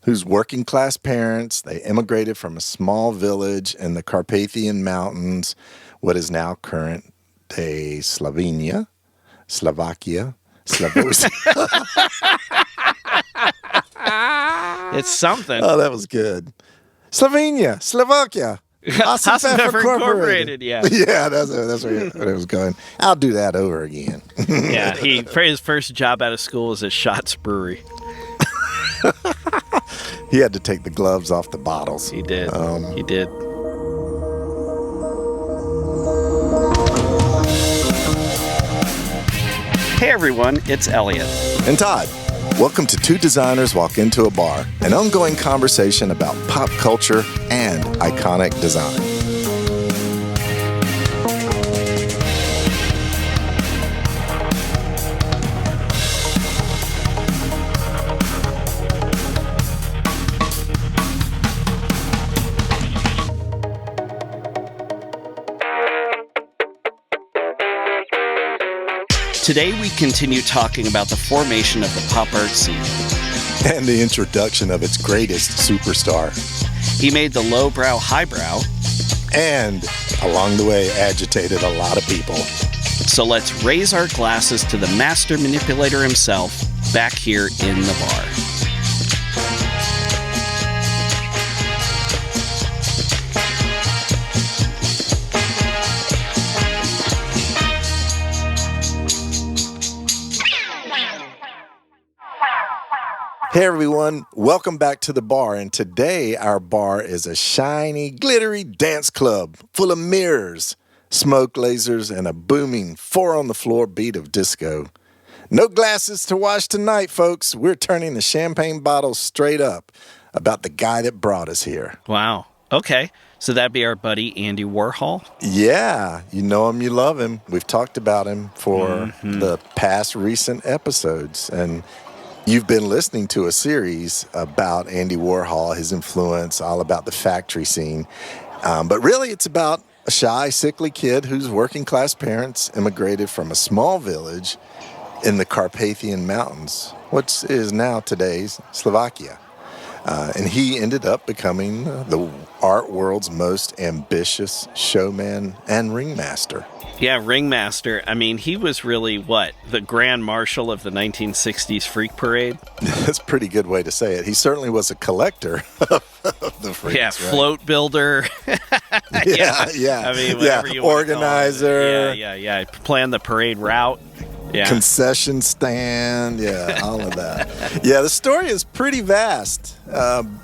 whose working class parents, they immigrated from a small village in the Carpathian Mountains, what is now current day Slovenia, Slovakia, Slavosia. It's something. Oh, that was good. Slovenia, Slovakia. Hasenpfeffer Incorporated, yeah. Yeah, that's where it was going. I'll do that over again. Yeah, his first job out of school was at Schatz Brewery. He had to take the gloves off the bottles. He did. He did. Hey everyone, it's Elliot. And Todd. Welcome to Two Designers Walk Into a Bar, an ongoing conversation about pop culture and iconic design. Today we continue talking about the formation of the pop art scene. And the introduction of its greatest superstar. He made the lowbrow highbrow. And along the way agitated a lot of people. So let's raise our glasses to the master manipulator himself back here in the bar. Hey everyone, welcome back to the bar, and today our bar is a shiny, glittery dance club full of mirrors, smoke lasers, and a booming 4-on-the-floor beat of disco. No glasses to wash tonight, folks. We're turning the champagne bottles straight up about the guy that brought us here. Wow. Okay. So that'd be our buddy Andy Warhol? Yeah. You know him, you love him. We've talked about him for the past recent episodes, and you've been listening to a series about Andy Warhol, his influence, all about the factory scene. But really, it's about a shy, sickly kid whose working class parents immigrated from a small village in the Carpathian Mountains, which is now today's Slovakia. And he ended up becoming the art world's most ambitious showman and ringmaster. Yeah, ringmaster. I mean, he was really, the Grand Marshal of the 1960s Freak Parade? That's a pretty good way to say it. He certainly was a collector of the freaks. Yeah, right? Float builder. Yeah. I mean, whatever you want to call organizer. it. Yeah. Plan the parade route. Yeah. Concession stand. Yeah, all of that. Yeah, the story is pretty vast,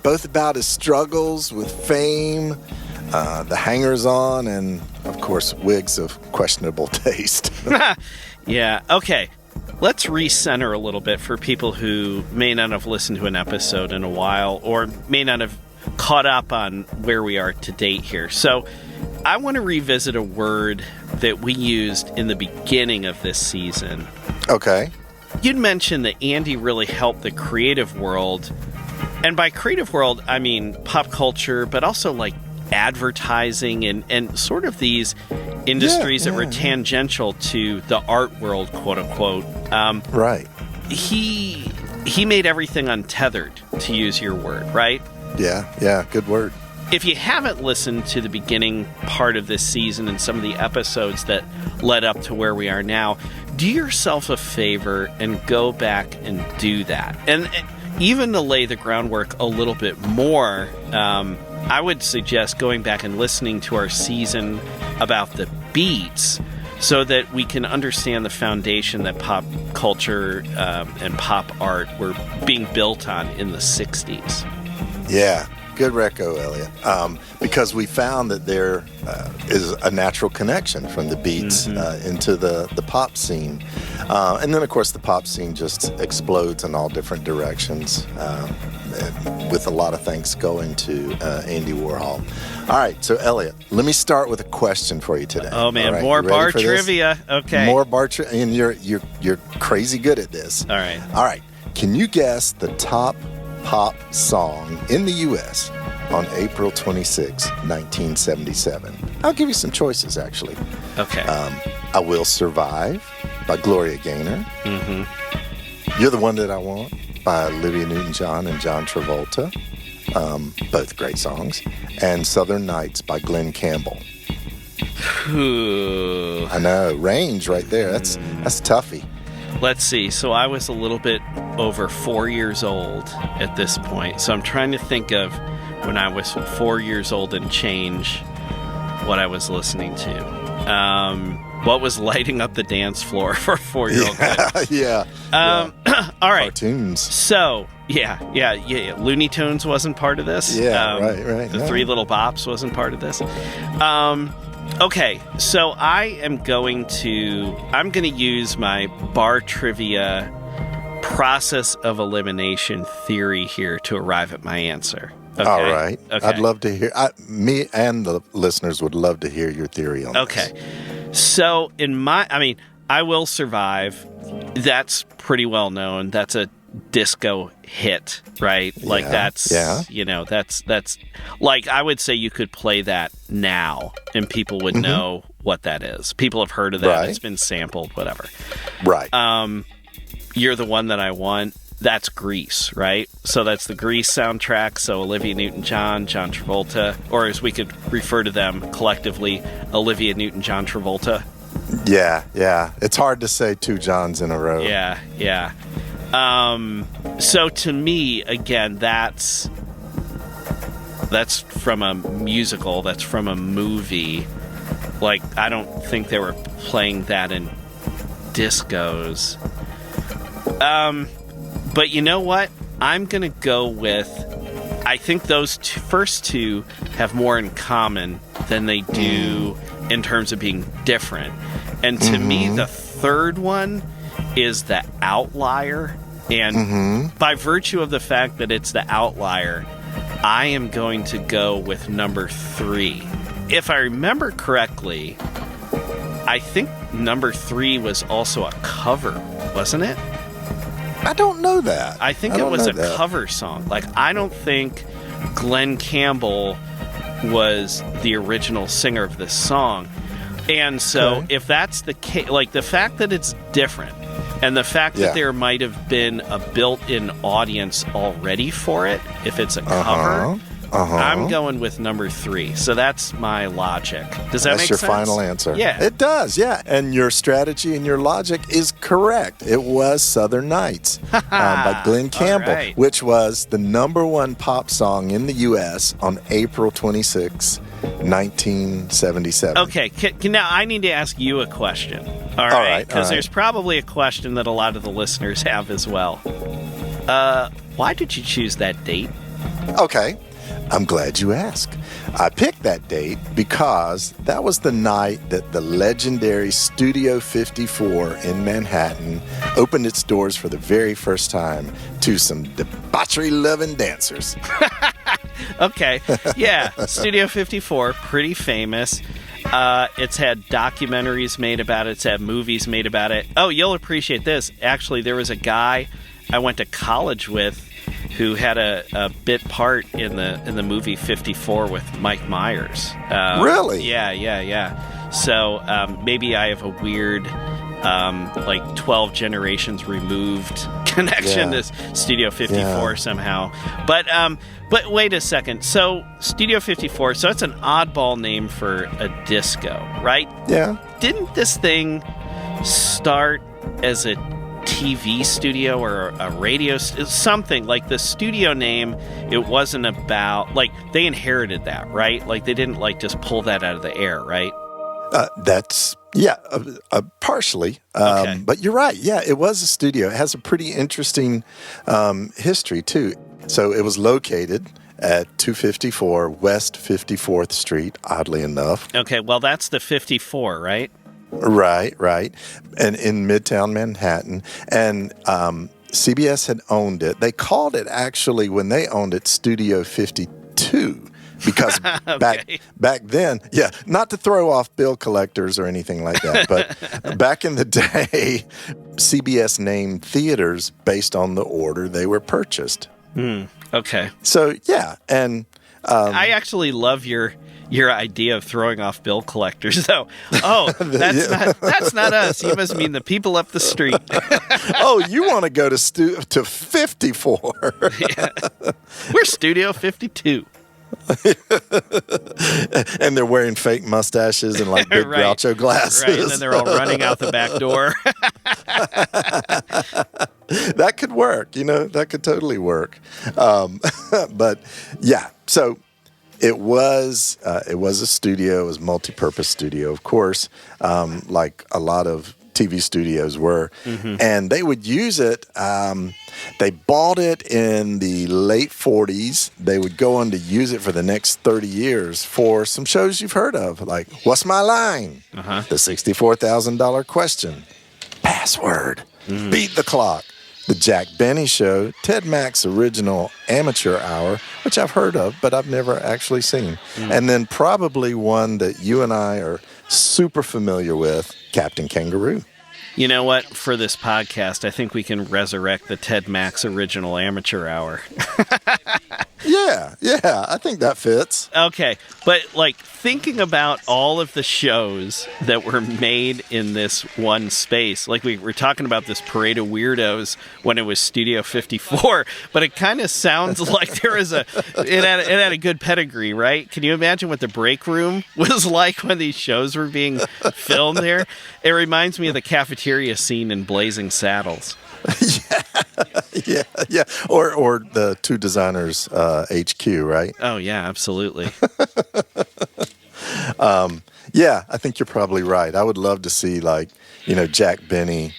both about his struggles with fame, the hangers-on, and, of course, wigs of questionable taste. Yeah, okay. Let's recenter a little bit for people who may not have listened to an episode in a while or may not have caught up on where we are to date here. So I want to revisit a word that we used in the beginning of this season. Okay. You'd mentioned that Andy really helped the creative world. And by creative world, I mean pop culture, but also like advertising and sort of these industries that were tangential to the art world, quote unquote. Right. He made everything untethered, to use your word, right? Yeah, good word. If you haven't listened to the beginning part of this season and some of the episodes that led up to where we are now, do yourself a favor and go back and do that. And even to lay the groundwork a little bit more, I would suggest going back and listening to our season about the beats so that we can understand the foundation that pop culture and pop art were being built on in the 60s. Yeah, good reco, Elliot. Because we found that there is a natural connection from the beats into the pop scene. And then, of course, the pop scene just explodes in all different directions, with a lot of thanks going to Andy Warhol. All right, so, Elliot, let me start with a question for you today. Oh, man, right, more bar trivia. Okay. More bar trivia, and you're crazy good at this. All right. Can you guess the top pop song in the U.S. on April 26, 1977. I'll give you some choices, actually. Okay. I Will Survive by Gloria Gaynor. Mm-hmm. You're the One That I Want by Olivia Newton-John and John Travolta, both great songs, and Southern Nights by Glenn Campbell. Ooh. I know, range right there. That's toughy. Let's see. So I was a little bit over 4 years old at this point. So I'm trying to think of when I was 4 years old and change what I was listening to. What was lighting up the dance floor for a 4-year-old kid? Yeah. All right. Cartoons. So, yeah. Looney Tunes wasn't part of this. Yeah, right. The Three Little Bops wasn't part of this. Okay, so I'm going to use my bar trivia process of elimination theory here to arrive at my answer. Okay? All right. Okay. I'd love to hear. Me and the listeners would love to hear your theory on this. Okay. So I Will Survive. That's pretty well known. That's a disco hit, right? Like that's like, I would say you could play that now and people would know what that is. People have heard of that. Right. It's been sampled, whatever. Right. You're the One That I Want. That's Grease, right? So that's the Grease soundtrack. So Olivia Newton-John, John Travolta, or as we could refer to them collectively, Olivia Newton-John Travolta. Yeah. It's hard to say two Johns in a row. Yeah. So to me, again, that's from a musical, that's from a movie. Like, I don't think they were playing that in discos. But you know what? I'm going to go with, I think those first two have more in common than they do in terms of being different. And to me, the third one is the outlier. And by virtue of the fact that it's the outlier, I am going to go with number 3. If I remember correctly, I think number 3 was also a cover, wasn't it? I don't know that. I think it was a cover song. Like, I don't think Glenn Campbell was the original singer of this song. And so if that's the case, like the fact that it's different and the fact that there might have been a built-in audience already for it, if it's a cover, I'm going with number 3. So that's my logic. Does that make sense? That's your final answer. Yeah. It does, yeah. And your strategy and your logic is correct. It was Southern Nights by Glenn Campbell, which was the number 1 pop song in the U.S. on April 26, 1977. Okay, now I need to ask you a question. All right, because there's probably a question that a lot of the listeners have as well. Why did you choose that date? Okay. I'm glad you asked. I picked that date because that was the night that the legendary Studio 54 in Manhattan opened its doors for the very first time to some debauchery-loving dancers. Okay, yeah, Studio 54, pretty famous. It's had documentaries made about it. It's had movies made about it. Oh, you'll appreciate this. Actually, there was a guy I went to college with who had a bit part in the movie 54 with Mike Myers. Really? Yeah. So maybe I have a weird, like 12 generations removed connection to Studio 54 somehow. But wait a second. So Studio 54, so it's an oddball name for a disco, right? Yeah. Didn't this thing start as a TV studio or a radio, something like the studio name? It wasn't about, like, they inherited that, right? Like, they didn't like just pull that out of the air, right? That's partially, Okay. but you're right. Yeah, it was a studio. It has a pretty interesting history too. So it was located at 254 West 54th Street, oddly enough. Okay, well, that's the 54, right? Right. And in Midtown Manhattan. And CBS had owned it. They called it, actually, when they owned it, Studio 52. Because back then, not to throw off bill collectors or anything like that, but back in the day, CBS named theaters based on the order they were purchased. Okay. So, yeah, and... I actually love your your idea of throwing off bill collectors, though. Oh, that's not us. You must mean the people up the street. Oh, you want to go to 54? Yeah. We're Studio 52. And they're wearing fake mustaches and like big Right. Groucho glasses. Right, and then they're all running out the back door. That could work, that could totally work. But yeah, so it was a studio, it was a multi-purpose studio, of course, like a lot of TV studios were. Mm-hmm. And they would use it. They bought it in the late 40s. They would go on to use it for the next 30 years for some shows you've heard of, like What's My Line? Uh-huh. The $64,000 Question, Password, Beat the Clock, The Jack Benny Show, Ted Mack's original Amateur Hour, which I've heard of, but I've never actually seen. And then probably one that you and I are super familiar with, Captain Kangaroo. You know what? For this podcast, I think we can resurrect the Ted Mack's original Amateur Hour. Yeah, I think that fits. Okay, but like thinking about all of the shows that were made in this one space, like we were talking about this Parade of Weirdos when it was Studio 54, but it kind of sounds like it had a good pedigree, right? Can you imagine what the break room was like when these shows were being filmed there? It reminds me of the cafeteria scene in Blazing Saddles. Yeah. Or the Two Designers HQ, right? Oh, yeah, absolutely. Yeah, I think you're probably right. I would love to see, like, Jack Benny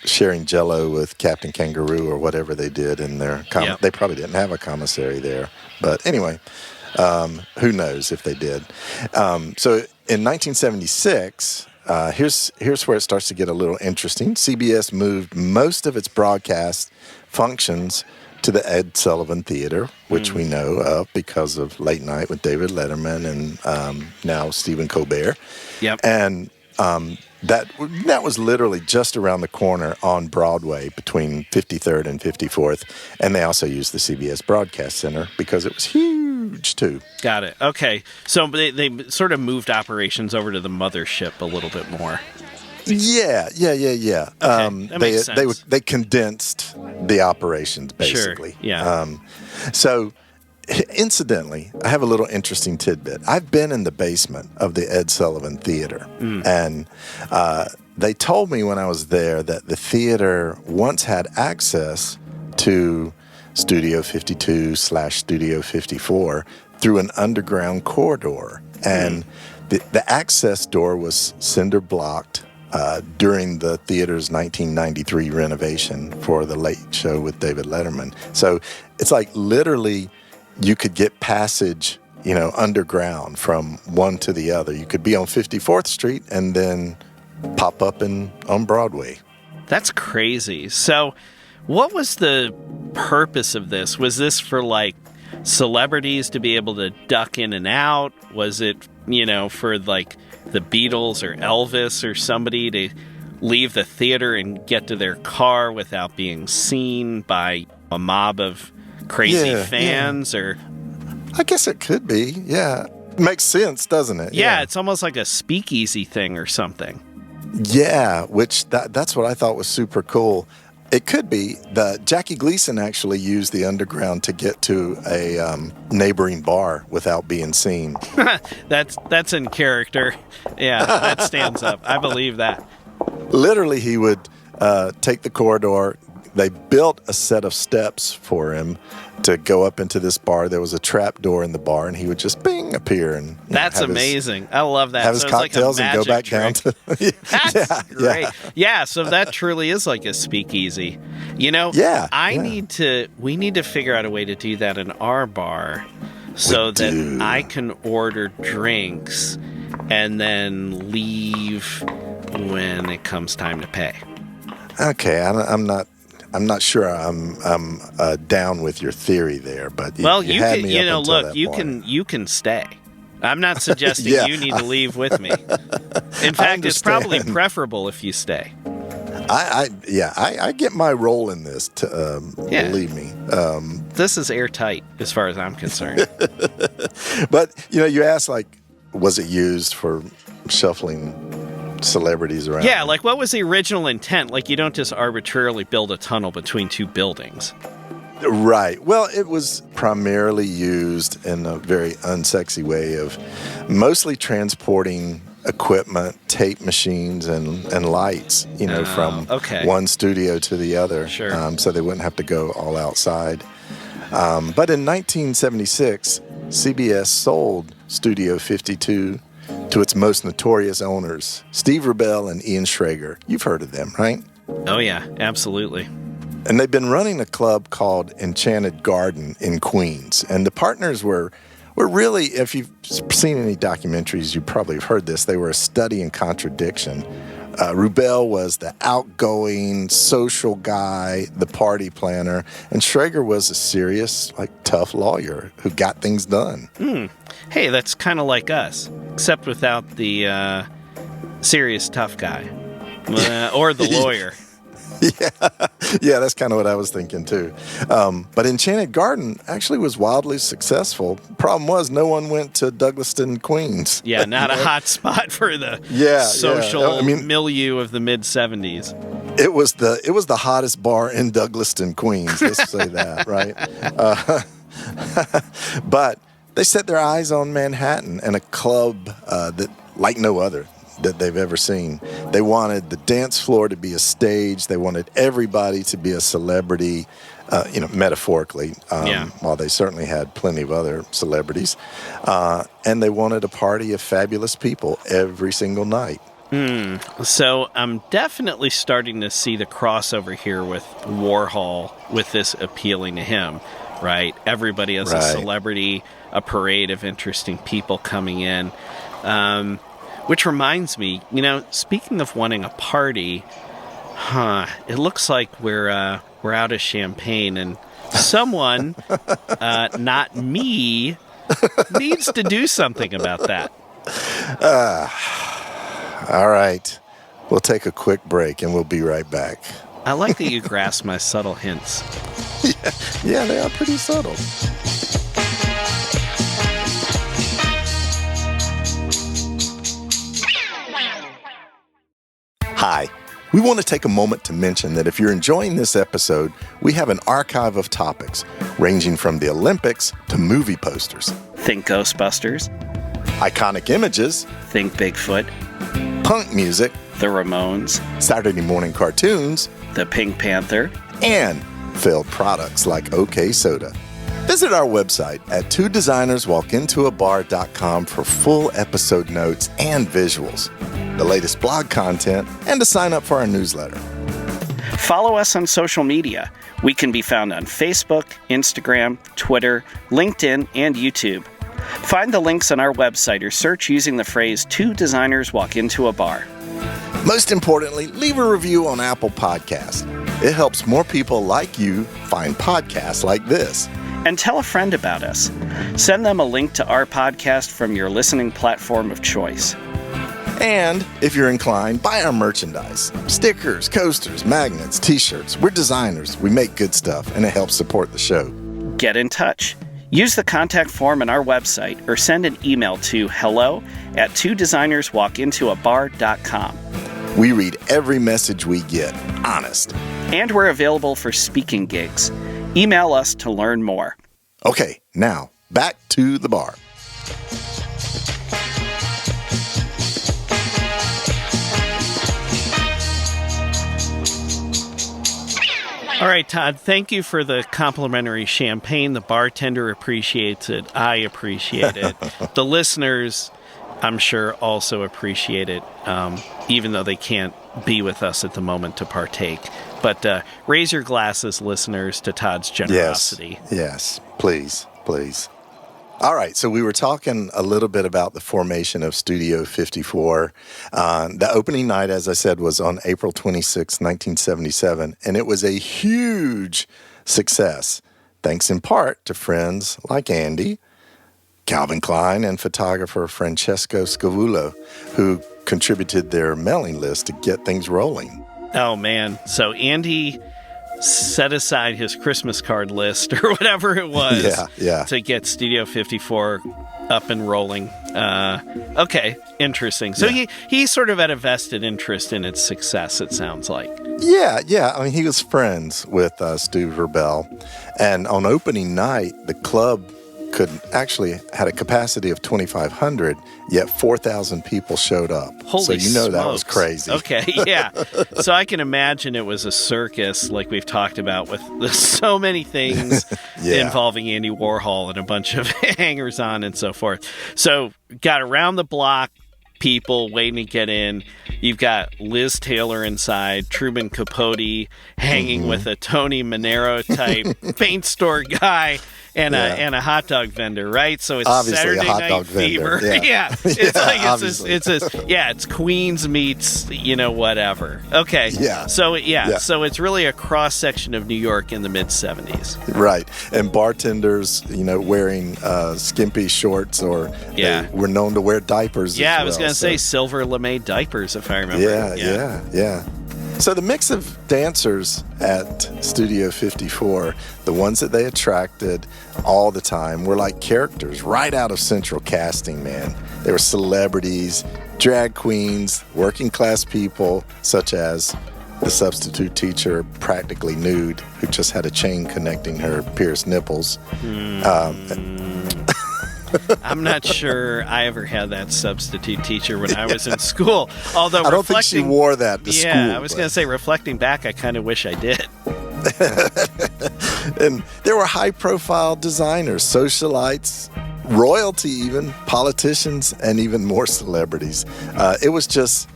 sharing Jell-O with Captain Kangaroo or whatever they did in their Yep. They probably didn't have a commissary there. But anyway, who knows if they did. So in 1976... here's where it starts to get a little interesting. CBS moved most of its broadcast functions to the Ed Sullivan Theater, which we know of because of Late Night with David Letterman and now Stephen Colbert. Yep. And that was literally just around the corner on Broadway between 53rd and 54th. And they also used the CBS Broadcast Center because it was huge, too. Got it. Okay. So they sort of moved operations over to the mothership a little bit more. Yeah. Okay. That makes sense. They condensed the operations, basically. Sure. Yeah. So, incidentally, I have a little interesting tidbit. I've been in the basement of the Ed Sullivan Theater, and they told me when I was there that the theater once had access to Studio 52/Studio 54 through an underground corridor, and the access door was cinder blocked during the theater's 1993 renovation for the Late Show with David Letterman. So it's like literally you could get passage, underground from one to the other. You could be on 54th Street and then pop up on Broadway. That's crazy. So what was the purpose of this? Was this for like celebrities to be able to duck in and out? Was it, for like the Beatles or Elvis or somebody to leave the theater and get to their car without being seen by a mob of crazy fans? Or I guess it could be. Yeah. Makes sense, doesn't it? Yeah, it's almost like a speakeasy thing or something. Yeah, which that's what I thought was super cool. It could be that Jackie Gleason actually used the underground to get to a neighboring bar without being seen. That's in character. Yeah, that stands up. I believe that. Literally, he would take the corridor. They built a set of steps for him to go up into this bar. There was a trap door in the bar, and he would just bing appear. And that's amazing. I love that. Have his cocktails and go back down to. That's great. Yeah, so that truly is like a speakeasy. We need to figure out a way to do that in our bar, so that I can order drinks and then leave when it comes time to pay. Okay, I'm not sure I'm down with your theory there, but you had me up until that point. You can stay. I'm not suggesting you need to leave with me. In fact, it's probably preferable if you stay. I get my role in this. Believe me. this is airtight as far as I'm concerned. But, you asked, was it used for shuffling celebrities around? Yeah, what was the original intent? You don't just arbitrarily build a tunnel between two buildings. Right. Well, it was primarily used in a very unsexy way of mostly transporting equipment, tape machines, and lights, from one studio to the other. Sure. So they wouldn't have to go all outside. But in 1976, CBS sold Studio 52 to its most notorious owners, Steve Rubell and Ian Schrager. You've heard of them, right? Oh, yeah, absolutely. And they've been running a club called Enchanted Garden in Queens. And the partners were really, if you've seen any documentaries, you probably have heard this, they were a study in contradiction. Rubell was the outgoing social guy, the party planner, and Schrager was a serious, tough lawyer who got things done. Hey, that's kind of like us, except without the serious tough guy or the lawyer. Yeah, that's kind of what I was thinking too. But Enchanted Garden actually was wildly successful. Problem was, no one went to Douglaston, Queens. Yeah, not a hot spot for the social milieu of the mid-'70s. It was the hottest bar in Douglaston, Queens. Let's say that, right? But they set their eyes on Manhattan and a club that like no other that they've ever seen. They wanted the dance floor to be a stage. They wanted everybody to be a celebrity, metaphorically, while they certainly had plenty of other celebrities. And they wanted a party of fabulous people every single night. So I'm definitely starting to see the crossover here with Warhol, with this appealing to him, right? Everybody has a celebrity, a parade of interesting people coming in. Which reminds me, speaking of wanting a party, it looks like we're out of champagne, and someone, not me, needs to do something about that. All right. We'll take a quick break, and we'll be right back. I like that you grasp my subtle hints. Yeah, they are pretty subtle. Hi. We want to take a moment to mention that if you're enjoying this episode, we have an archive of topics ranging from the Olympics to movie posters. Think Ghostbusters. Iconic images. Think Bigfoot. Punk music. The Ramones. Saturday morning cartoons. The Pink Panther. And failed products like OK Soda. Visit our website at twodesignerswalkintoabar.com for full episode notes and visuals, the latest blog content, and to sign up for our newsletter. Follow us on social media. We can be found on Facebook, Instagram, Twitter, LinkedIn, and YouTube. Find the links on our website or search using the phrase Two Designers Walk Into a Bar. Most importantly, leave a review on Apple Podcasts. It helps more people like you find podcasts like this. And tell a friend about us. Send them a link to our podcast from your listening platform of choice. And if you're inclined, buy our merchandise. Stickers, coasters, magnets, t-shirts. We're designers. We make good stuff, and it helps support the show. Get in touch. Use the contact form on our website or send an email to hello@twodesignerswalkintoabar.com. We read every message we get. Honest. And we're available for speaking gigs. Email us to learn more. Okay, now, back to the bar. All right, Todd, thank you for the complimentary champagne. The bartender appreciates it. I appreciate it. The listeners, I'm sure, also appreciate it, even though they can't be with us at the moment to partake. But raise your glasses, listeners, to Todd's generosity. Yes, please, please. All right, so we were talking a little bit about the formation of Studio 54. The opening night, as I said, was on April 26, 1977, and it was a huge success, thanks in part to friends like Andy, Calvin Klein, and photographer Francesco Scavullo, who contributed their mailing list to get things rolling. Oh, man. So Andy set aside his Christmas card list or whatever it was to get Studio 54 up and rolling. Okay, interesting. So he sort of had a vested interest in its success, it sounds like. Yeah. I mean, he was friends with Stu Rubell. And on opening night, the club had a capacity of 2,500, yet 4,000 people showed up. Holy so that was smokes. crazy. Okay, yeah. So I can imagine it was a circus like we've talked about with so many things involving Andy Warhol and a bunch of hangers-on and so forth. So got around the block, people waiting to get in. You've got Liz Taylor inside, Truman Capote hanging with a Tony Manero type paint store guy and a hot dog vendor, right? So it's obviously Saturday a hot Night dog Fever. vendor. Yeah. It's Queens meets whatever. Okay. Yeah. So so it's really a cross section of New York in the mid 70s. Right. And bartenders, wearing skimpy shorts or they were known to wear diapers. Yeah, as well, I was going to say silver lame diapers, if I remember. Yeah. So the mix of dancers at Studio 54, the ones that they attracted all the time, were like characters right out of Central Casting, man. They were celebrities, drag queens, working class people, such as the substitute teacher, practically nude, who just had a chain connecting her pierced nipples. I'm not sure I ever had that substitute teacher when I was in school. Although I don't think she wore that to school. Yeah, I was going to say, reflecting back, I kind of wish I did. And there were high-profile designers, socialites, royalty even, politicians, and even more celebrities. It was just...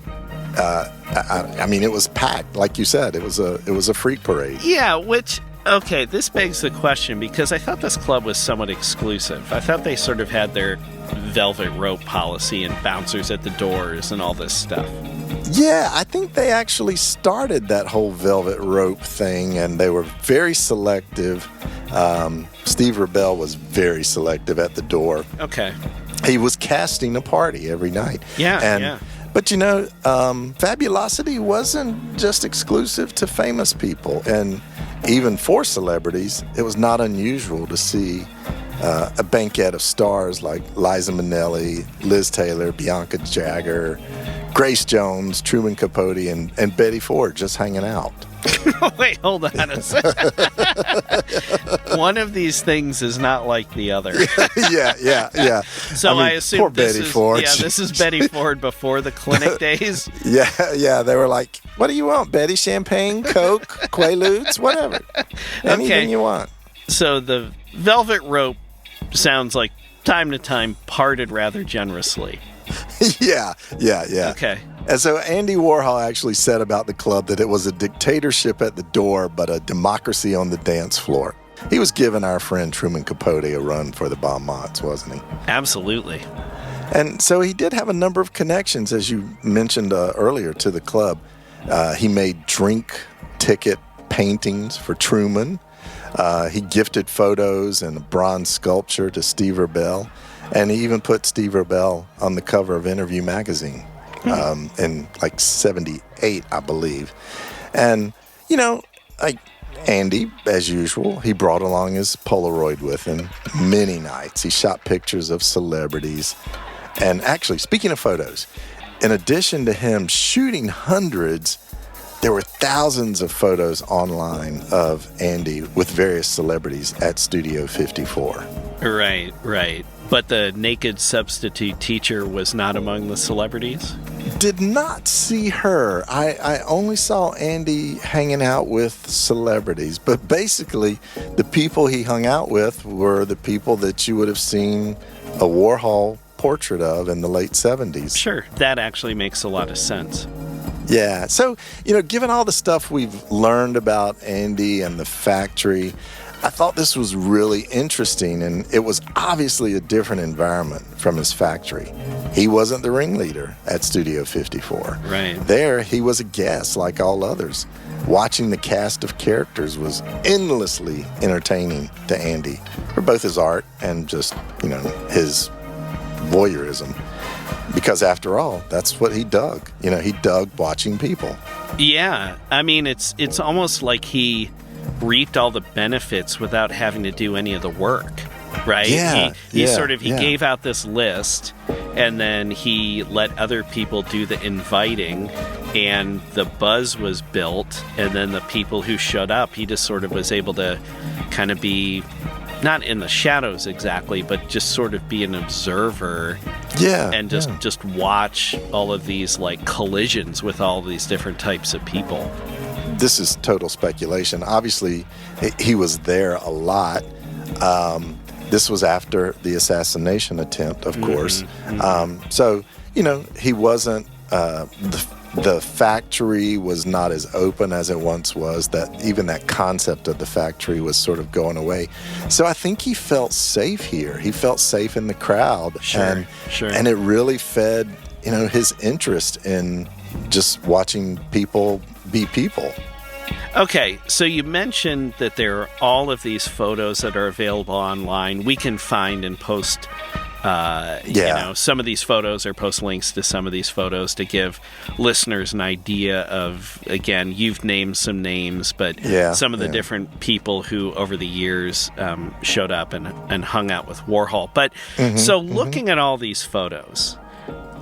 it was packed, like you said. It was a freak parade. Yeah, okay, this begs the question, because I thought this club was somewhat exclusive. I thought they sort of had their velvet rope policy and bouncers at the doors and all this stuff. Yeah, I think they actually started that whole velvet rope thing, and they were very selective. Steve Rubell was very selective at the door. Okay. He was casting a party every night. Yeah. But Fabulosity wasn't just exclusive to famous people. And even for celebrities, it was not unusual to see a banquet of stars like Liza Minnelli, Liz Taylor, Bianca Jagger, Grace Jones, Truman Capote, and Betty Ford just hanging out. Wait, hold on a second. One of these things is not like the other. Yeah. So I assume poor Betty Ford. Yeah, this is Betty Ford before the clinic days. Yeah. They were like, "What do you want, Betty? Champagne, Coke, Quaaludes, whatever, anything you want." So the velvet rope sounds like time to time parted rather generously. Yeah. Okay. And so Andy Warhol actually said about the club that it was a dictatorship at the door, but a democracy on the dance floor. He was giving our friend Truman Capote a run for the Bonmots, wasn't he? Absolutely. And so he did have a number of connections, as you mentioned earlier, to the club. He made drink ticket paintings for Truman. He gifted photos and a bronze sculpture to Steve Rubell. And he even put Steve Rubell on the cover of Interview magazine in like 78, I believe. And, Andy, as usual, he brought along his Polaroid with him many nights. He shot pictures of celebrities. And actually, speaking of photos, in addition to him shooting hundreds, there were thousands of photos online of Andy with various celebrities at Studio 54. Right. But the naked substitute teacher was not among the celebrities? Did not see her. I only saw Andy hanging out with celebrities. But basically, the people he hung out with were the people that you would have seen a Warhol portrait of in the late 70s. Sure, that actually makes a lot of sense. Yeah. So, given all the stuff we've learned about Andy and the factory, I thought this was really interesting, and it was obviously a different environment from his factory. He wasn't the ringleader at Studio 54. Right. There, he was a guest like all others. Watching the cast of characters was endlessly entertaining to Andy for both his art and just, his voyeurism. Because after all, that's what he dug. He dug watching people. Yeah. I mean, it's almost like he reaped all the benefits without having to do any of the work, right? Yeah, he yeah. gave out this list, and then he let other people do the inviting, and the buzz was built, and then the people who showed up, he just sort of was able to kind of be not in the shadows exactly, but just sort of be an observer. Yeah. And just watch all of these like collisions with all these different types of people. This is total speculation. Obviously, he was there a lot. This was after the assassination attempt, of course. So, he wasn't, the factory was not as open as it once was. That even that concept of the factory was sort of going away. So I think he felt safe here. He felt safe in the crowd. Sure. And it really fed, his interest in just watching people be people. Okay, so you mentioned that there are all of these photos that are available online. We can find and post, some of these photos or post links to some of these photos to give listeners an idea of, again, you've named some names, but some of the different people who over the years showed up and hung out with Warhol. But looking at all these photos,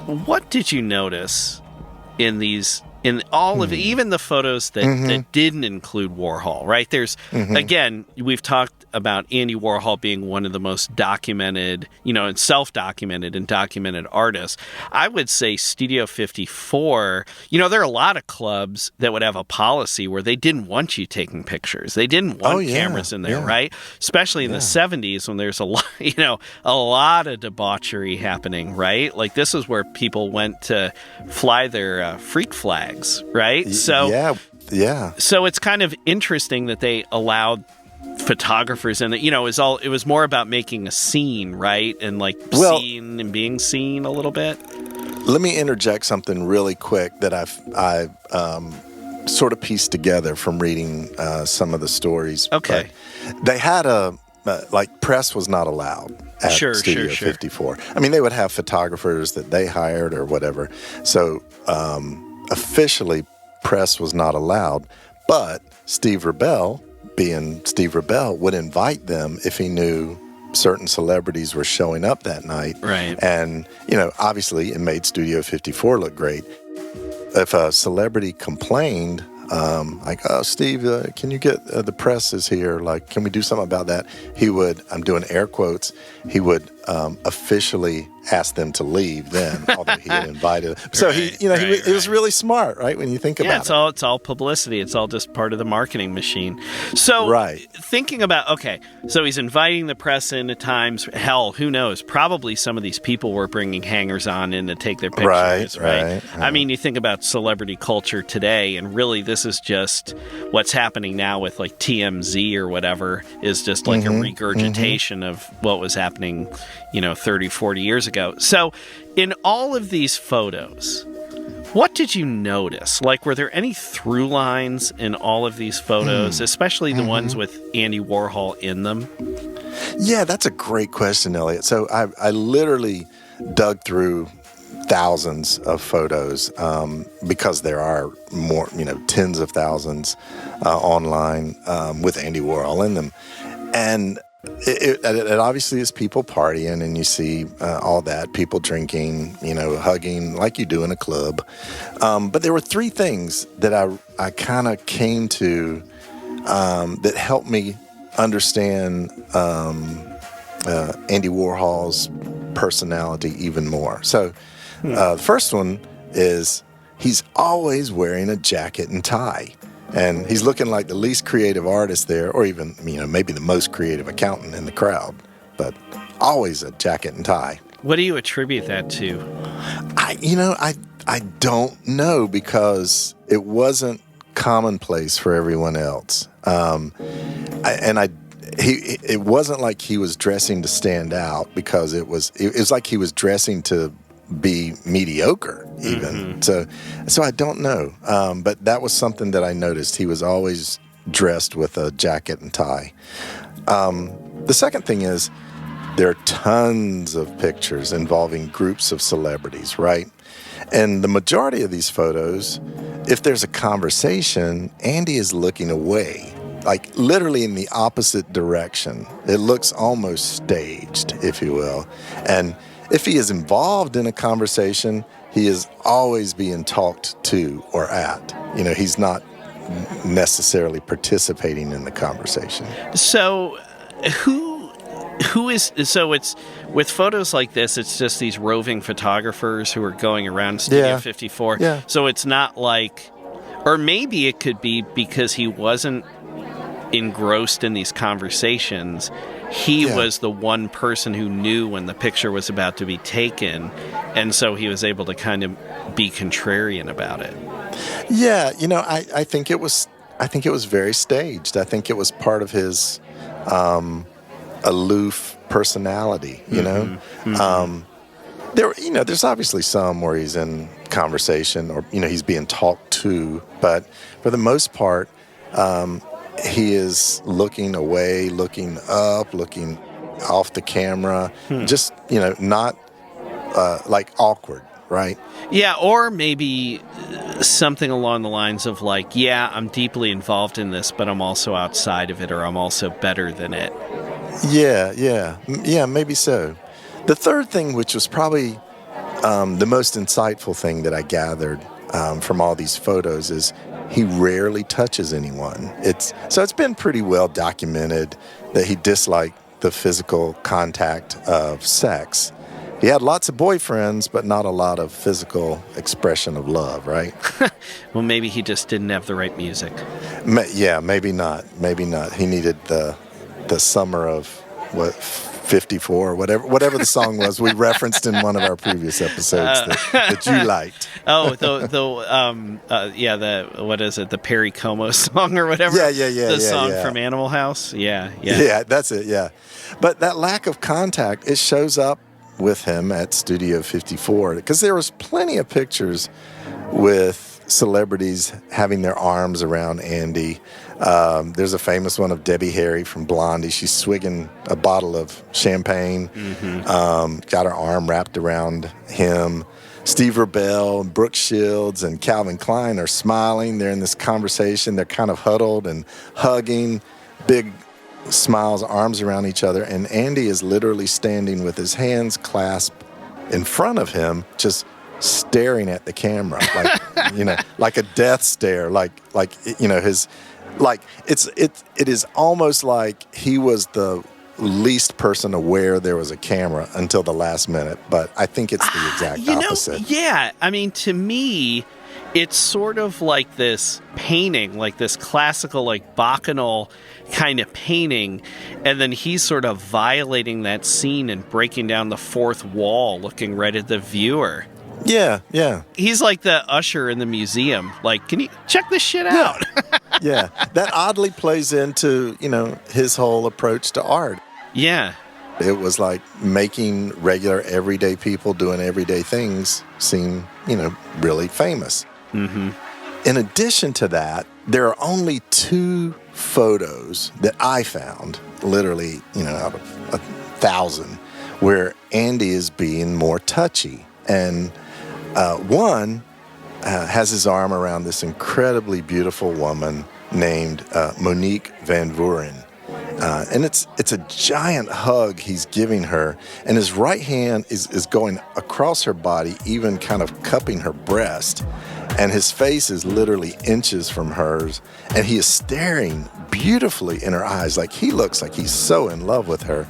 what did you notice in all of even the photos that didn't include Warhol, right? There's, again, we've talked about Andy Warhol being one of the most documented, and self-documented and documented artists. I would say Studio 54, there are a lot of clubs that would have a policy where they didn't want you taking pictures. They didn't want cameras in there, right? Especially in the 70s when there's a lot of debauchery happening, right? Like this is where people went to fly their freak flags, right? So So it's kind of interesting that they allowed photographers in it. It was more about making a scene, right? And seen and being seen a little bit. Let me interject something really quick that I've sort of pieced together from reading some of the stories. Okay. But they had press was not allowed at Studio 54. I mean, they would have photographers that they hired or whatever. So officially, press was not allowed. But Steve Rubell, being Steve Rubell, would invite them if he knew certain celebrities were showing up that night. Right. And, obviously it made Studio 54 look great. If a celebrity complained, oh, Steve, can you get the press is here? Can we do something about that? He would, I'm doing air quotes, he would officially ask them to leave then, although he had invited them. So it was really smart, right? When you think about it. It's all publicity. It's all just part of the marketing machine. So thinking about, so he's inviting the press in at times. Hell, who knows? Probably some of these people were bringing hangers-on in to take their pictures, right? I mean, you think about celebrity culture today, and really this is just what's happening now with TMZ or whatever is just a regurgitation of what was happening 30, 40 years ago. So in all of these photos, what did you notice? Were there any through lines in all of these photos, especially the ones with Andy Warhol in them? Yeah, that's a great question, Elliot. So I literally dug through thousands of photos because there are more, tens of thousands online with Andy Warhol in them. And it obviously is people partying, and you see all that, people drinking, hugging like you do in a club. But there were three things that I kind of came to that helped me understand Andy Warhol's personality even more. So the first one is he's always wearing a jacket and tie. And he's looking like the least creative artist there, or even, maybe the most creative accountant in the crowd, but always a jacket and tie. What do you attribute that to? I don't know, because it wasn't commonplace for everyone else. It wasn't like he was dressing to stand out, because it was like he was dressing to be mediocre even. So I don't know. But that was something that I noticed. He was always dressed with a jacket and tie. The second thing is there are tons of pictures involving groups of celebrities, right? And the majority of these photos, if there's a conversation, Andy is looking away. like literally in the opposite direction. It looks almost staged, if you will. And if he is involved in a conversation, he is always being talked to or at. He's not necessarily participating in the conversation. So who is, so it's, with photos like this, it's just these roving photographers who are going around Studio 54. Yeah. So it's not like, or maybe it could be because he wasn't engrossed in these conversations. He was the one person who knew when the picture was about to be taken, and so he was able to kind of be contrarian about it. Yeah, I think it was very staged. I think it was part of his aloof personality, there's obviously some where he's in conversation or, he's being talked to, but for the most part, he is looking away, looking up, looking off the camera, just, not like awkward, right? Yeah, or maybe something along the lines of like, yeah, I'm deeply involved in this, but I'm also outside of it, or I'm also better than it. Yeah, maybe so. The third thing, which was probably the most insightful thing that I gathered from all these photos, is he rarely touches anyone. It's been pretty well documented that he disliked the physical contact of sex. He had lots of boyfriends, but not a lot of physical expression of love, right? Well, maybe he just didn't have the right music. Maybe not. He needed the summer of 54, whatever the song was we referenced in one of our previous episodes that you liked. Oh, what is it? The Perry Como song or whatever? Yeah. The song from Animal House? Yeah. Yeah, that's it, yeah. But that lack of contact, it shows up with him at Studio 54, because there was plenty of pictures with celebrities having their arms around Andy. There's a famous one of Debbie Harry from Blondie. She's swigging a bottle of champagne, got her arm wrapped around him. Steve Rubell and Brooke Shields and Calvin Klein are smiling. They're in this conversation. They're kind of huddled and hugging, big smiles, arms around each other. And Andy is literally standing with his hands clasped in front of him, just staring at the camera, like, like a death stare, it is almost like he was the least person aware there was a camera until the last minute. But I think it's the exact opposite. Yeah, I mean, to me, it's sort of like this painting, like this classical, like bacchanal kind of painting, and then he's sort of violating that scene and breaking down the fourth wall, looking right at the viewer. Yeah. He's like the usher in the museum. Like, can you check this shit out? Yeah. That oddly plays into, his whole approach to art. Yeah. It was like making regular, everyday people doing everyday things seem, really famous. Mm-hmm. In addition to that, there are only 2 photos that I found, literally, out of 1,000, where Andy is being more touchy. And one has his arm around this incredibly beautiful woman named Monique Van Vuren. And it's a giant hug he's giving her, and his right hand is going across her body, even kind of cupping her breast, and his face is literally inches from hers, and he is staring beautifully in her eyes, like he looks like he's so in love with her.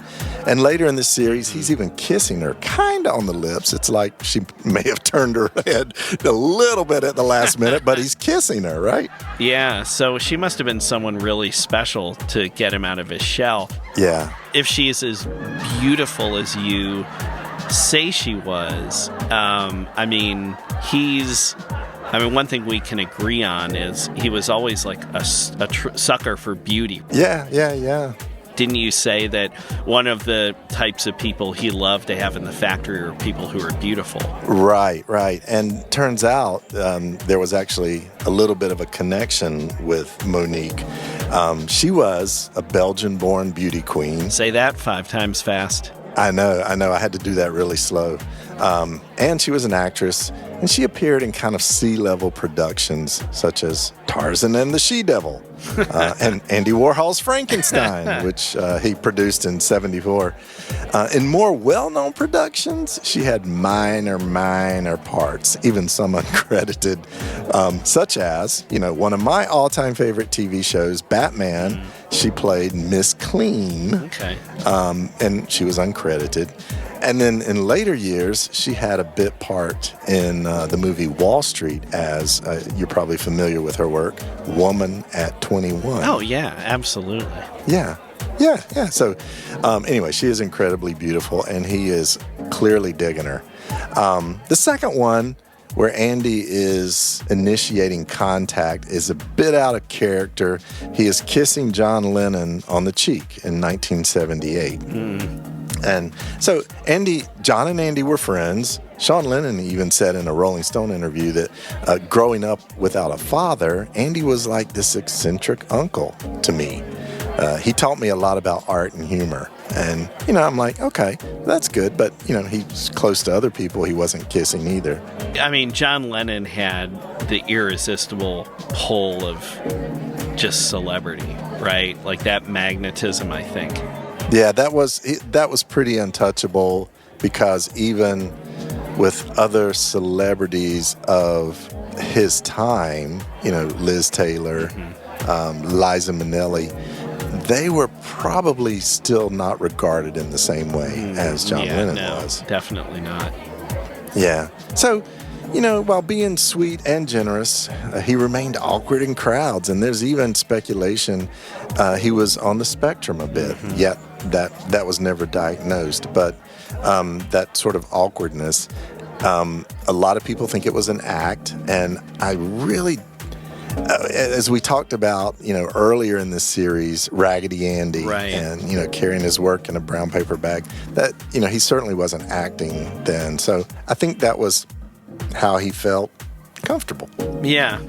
And later in the series, he's even kissing her, kind of on the lips. It's like she may have turned her head a little bit at the last minute, but he's kissing her, right? Yeah, so she must have been someone really special to get him out of his shell. Yeah. If she is as beautiful as you say she was, one thing we can agree on is he was always like a sucker for beauty. Yeah. Didn't you say that one of the types of people he loved to have in the factory are people who are beautiful? Right. And turns out there was actually a little bit of a connection with Monique. She was a Belgian-born beauty queen. Say that 5 times fast. I know. I had to do that really slow. And she was an actress, and she appeared in kind of C-level productions such as Tarzan and the She-Devil, and Andy Warhol's Frankenstein, which he produced in '74. In more well-known productions, she had minor parts, even some uncredited, such as, one of my all-time favorite TV shows, Batman. She played Miss Clean, Okay. and she was uncredited. And then in later years, she had a bit part in the movie Wall Street as, you're probably familiar with her work, Woman at 21. Oh, yeah, absolutely. Yeah. So anyway, she is incredibly beautiful, and he is clearly digging her. The second one, where Andy is initiating contact, is a bit out of character. He is kissing John Lennon on the cheek in 1978. And so John and Andy were friends. Sean Lennon even said in a Rolling Stone interview that growing up without a father, Andy was like this eccentric uncle to me. He taught me a lot about art and humor. And, I'm like, okay, that's good. But, he's close to other people he wasn't kissing either. I mean, John Lennon had the irresistible pull of just celebrity, right? Like that magnetism, I think. Yeah, that was pretty untouchable, because even with other celebrities of his time, Liz Taylor, Liza Minnelli, they were probably still not regarded in the same way as John Lennon was. Definitely not. Yeah. So, while being sweet and generous, he remained awkward in crowds. And there's even speculation he was on the spectrum a bit, yet that was never diagnosed. But that sort of awkwardness, a lot of people think it was an act. And I really, as we talked about, earlier in this series, Raggedy Andy, right, and, carrying his work in a brown paper bag, that, he certainly wasn't acting then. So I think that was how he felt comfortable. Yeah.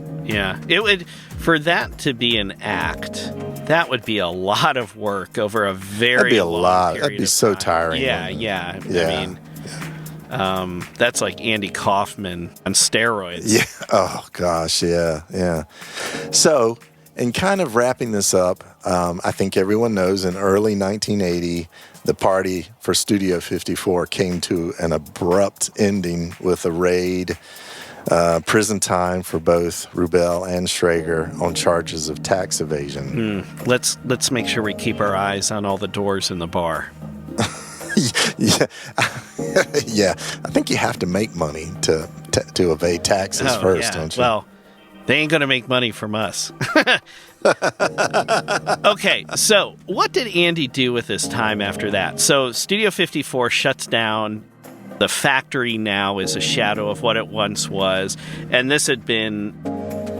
It would, for that to be an act, that would be a lot of work over a very long period. That'd be so tiring. Yeah. I mean, that's like Andy Kaufman on steroids. Yeah. Oh gosh. Yeah. So, in kind of wrapping this up, I think everyone knows in early 1980, the party for Studio 54 came to an abrupt ending with a raid, prison time for both Rubell and Schrager on charges of tax evasion. Let's make sure we keep our eyes on all the doors in the bar. Yeah. I think you have to make money to evade taxes first, don't you? Well, they ain't going to make money from us. Okay, so what did Andy do with his time after that? So Studio 54 shuts down. The factory now is a shadow of what it once was. And this had been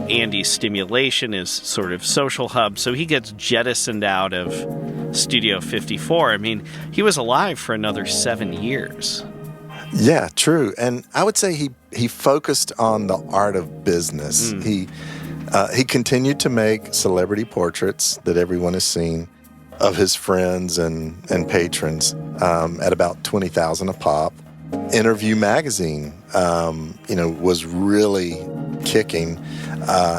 Andy's stimulation, his sort of social hub. So he gets jettisoned out of Studio 54. I mean, he was alive for another 7 years. Yeah, true. And I would say he focused on the art of business. He continued to make celebrity portraits that everyone has seen of his friends and patrons at about $20,000 a pop. Interview magazine, was really kicking.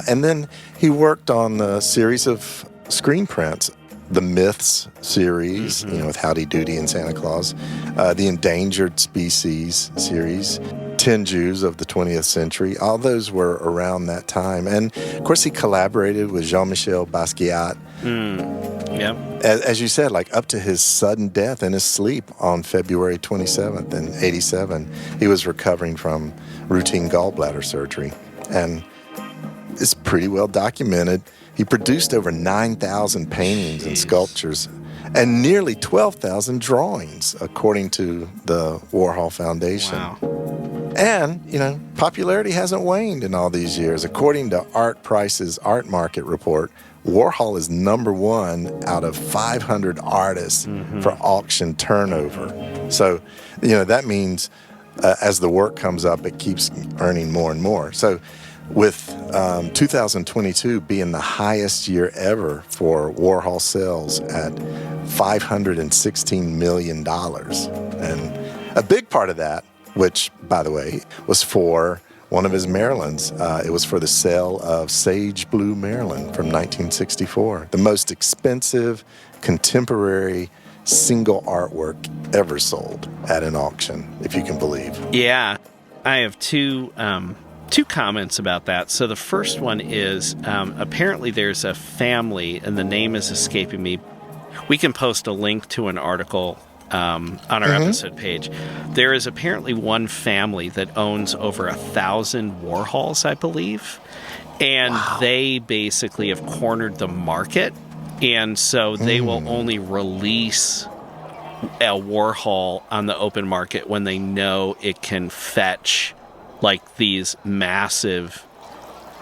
And then he worked on the series of screen prints, the Myths series, with Howdy Doody and Santa Claus, the Endangered Species series, 10 Jews of the 20th Century. All those were around that time. And, of course, he collaborated with Jean-Michel Basquiat. Yep. As you said, like up to his sudden death in his sleep on February 27th in 87, he was recovering from routine gallbladder surgery. And it's pretty well documented. He produced over 9,000 paintings and sculptures and nearly 12,000 drawings, according to the Warhol Foundation. Wow. And, popularity hasn't waned in all these years. According to Art Price's Art Market report, Warhol is number one out of 500 artists for auction turnover. So, that means as the work comes up, it keeps earning more and more. So, with 2022 being the highest year ever for Warhol sales at $516 million. And a big part of that, which, by the way, was for one of his Marilyns. It was for the sale of Sage Blue Marilyn from 1964, the most expensive contemporary single artwork ever sold at an auction, if you can believe. Yeah, I have two comments about that. So the first one is apparently there's a family, and the name is escaping me. We can post a link to an article on our episode page. There is apparently one family that owns over 1,000 Warhols, I believe, and they basically have cornered the market, and so they will only release a Warhol on the open market when they know it can fetch like these massive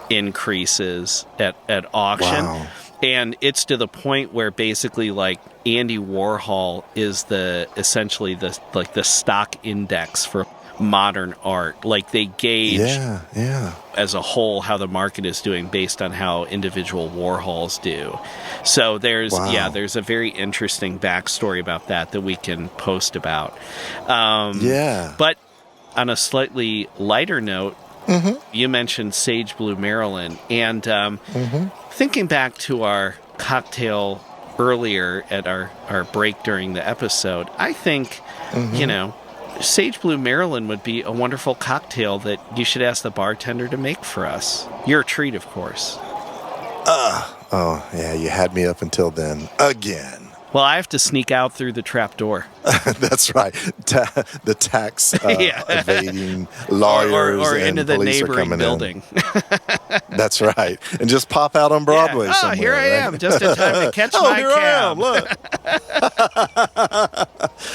increases at auction. Wow. And it's to the point where basically like Andy Warhol is essentially the stock index for modern art. Like they gauge as a whole how the market is doing based on how individual Warhols do. So there's a very interesting backstory about that we can post about. But on a slightly lighter note, you mentioned Sage Blue Marilyn, and thinking back to our cocktail earlier at our break during the episode, I think, Sage Blue Marilyn would be a wonderful cocktail that you should ask the bartender to make for us. Your treat, of course. Oh, yeah, you had me up until then. Again. Well, I have to sneak out through the trap door. That's right. The tax evading lawyers or and into the police are neighboring coming building. That's right. And just pop out on Broadway somewhere. Here I am, just in time to catch my here cab. I am, look.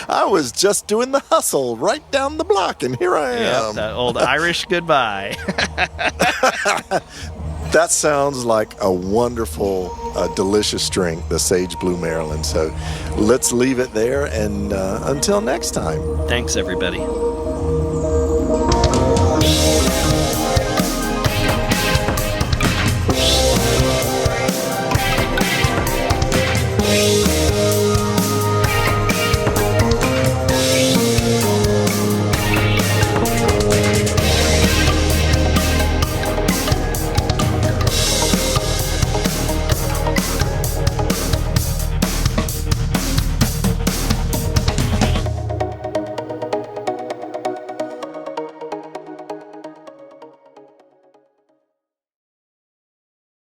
I was just doing the hustle right down the block, and here I am. Yep, that old Irish goodbye. That sounds like a wonderful, delicious drink, the Sage Blue Marilyn. So let's leave it there, and until next time. Thanks, everybody.